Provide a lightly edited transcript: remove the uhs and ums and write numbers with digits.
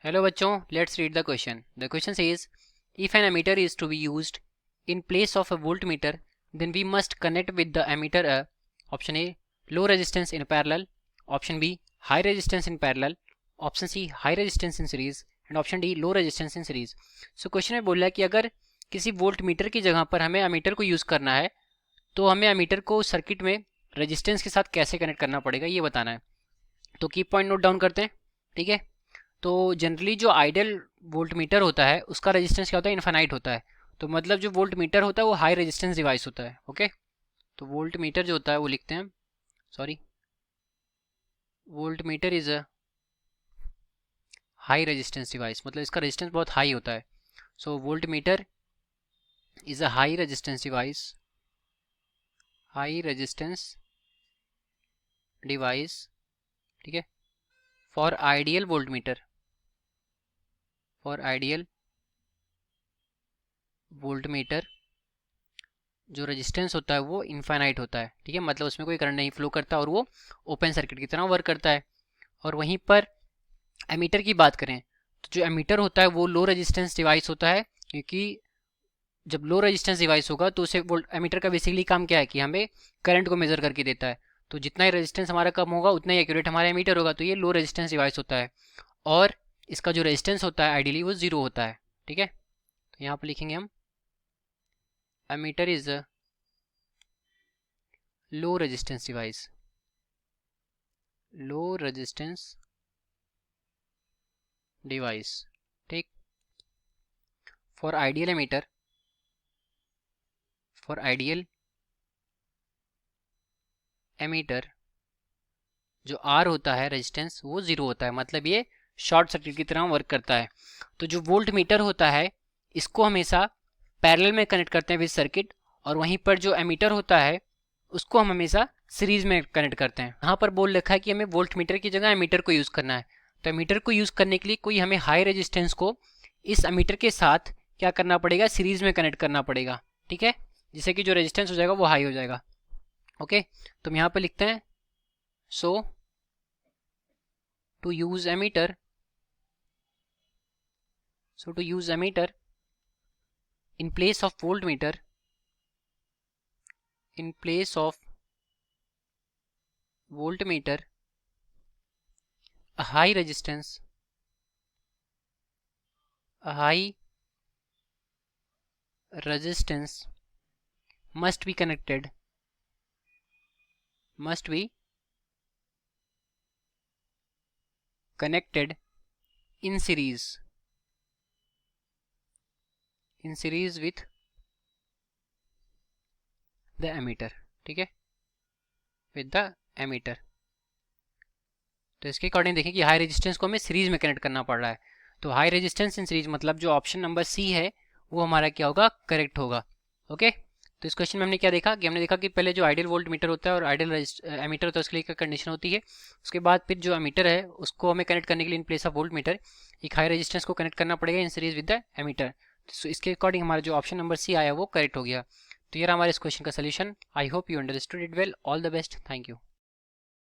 Hello बच्चों, let's read the question. The question says, if an ammeter is to be used in place of a voltmeter, then we must connect with the ammeter a option A low resistance in parallel, option B high resistance in parallel, option C high resistance in series and option D low resistance in series. So question में बोल रहा है कि अगर किसी volt meter की जगह पर हमें अमीटर को यूज़ करना है तो हमें अमीटर को सर्किट में रेजिस्टेंस के साथ कैसे कनेक्ट करना पड़ेगा ये बताना है. तो की पॉइंट नोट डाउन करते हैं. ठीक है, तो जनरली जो आइडियल वोल्ट मीटर होता है उसका रेजिस्टेंस क्या होता है, इन्फानाइट होता है. तो मतलब जो वोल्ट मीटर होता है वो हाई रेजिस्टेंस डिवाइस होता है. ओके, तो वोल्ट मीटर जो होता है वो लिखते हैं, sorry, volt meter is a high resistance device, मतलब इसका रेजिस्टेंस बहुत हाई होता है. So volt meter is a high resistance device, high resistance device. ठीक है, for ideal volt meter, for ideal volt meter जो रेजिस्टेंस होता है वो इनफाइनाइट होता है. ठीक है, मतलब उसमें कोई करंट नहीं फ्लो करता और वो ओपन सर्किट की तरह वर्क करता है. और वहीं पर एमीटर की बात करें तो जो एमीटर होता है वो लो रेजिस्टेंस डिवाइस होता है, क्योंकि जब लो रेजिस्टेंस डिवाइस होगा तो उसे वोल्ट एमीटर का बेसिकली काम क्या है कि हमें करंट को मेजर करके देता है. तो जितना ही रेजिस्टेंस हमारा कम होगा उतना ही एक्यूरेट हमारा एमीटर होगा. तो ये लो रेजिस्टेंस डिवाइस होता है और इसका जो रेजिस्टेंस होता है आइडियली वो जीरो होता है. ठीक है, तो यहाँ पर लिखेंगे हम ammeter is a low resistance device, low resistance device. ठीक, for ideal ammeter, for ideal ammeter जो R होता है रेजिस्टेंस वो जीरो होता है, मतलब ये शॉर्ट सर्किट की तरह वर्क करता है. तो जो वोल्ट मीटर होता है इसको हमेशा पैरेलल में कनेक्ट करते हैं विद सर्किट, और वहीं पर जो एमीटर होता है उसको हम हमेशा सीरीज में कनेक्ट करते हैं. यहाँ पर बोल रखा है कि हमें वोल्ट मीटर की जगह एमीटर को यूज़ करना है. तो एमीटर को यूज़ करने के लिए कोई हमें हाई रेजिस्टेंस को इस एमीटर के साथ क्या करना पड़ेगा, सीरीज में कनेक्ट करना पड़ेगा. ठीक है, जिससे कि जो रेजिस्टेंस हो जाएगा वो हाई हो जाएगा. ओके, तो हम यहाँ पर लिखते हैं so to use ammeter, so to use ammeter in place of voltmeter, in place of voltmeter a high resistance must be connected in series with the ammeter. ठीक है, with the ammeter. तो इसके अकॉर्डिंग देखिए कि high resistance को हमें series में connect करना पड़ रहा है. तो हाई रेजिस्टेंस इन सीरीज मतलब जो ऑप्शन नंबर सी है वो हमारा क्या होगा, करेक्ट होगा. ओके, तो इस क्वेश्चन में हमने क्या देखा कि हमने देखा कि पहले जो आइडियल वोल्ट मीटर होता है और आइडियल एमीटर होता है उसके लिए क्या कंडीशन होती है. उसके बाद फिर जो एमीटर है उसको हमें कनेक्ट करने के लिए in place of voltmeter एक हाई रेजिस्टेंस को कनेक्ट करना पड़ेगा in series with the ammeter. तो इसके अकॉर्डिंग हमारा जो ऑप्शन नंबर सी आया वो करेक्ट हो गया. तो ये हमारे इस क्वेश्चन का solution. I hope you understood it well. All the best. Thank you.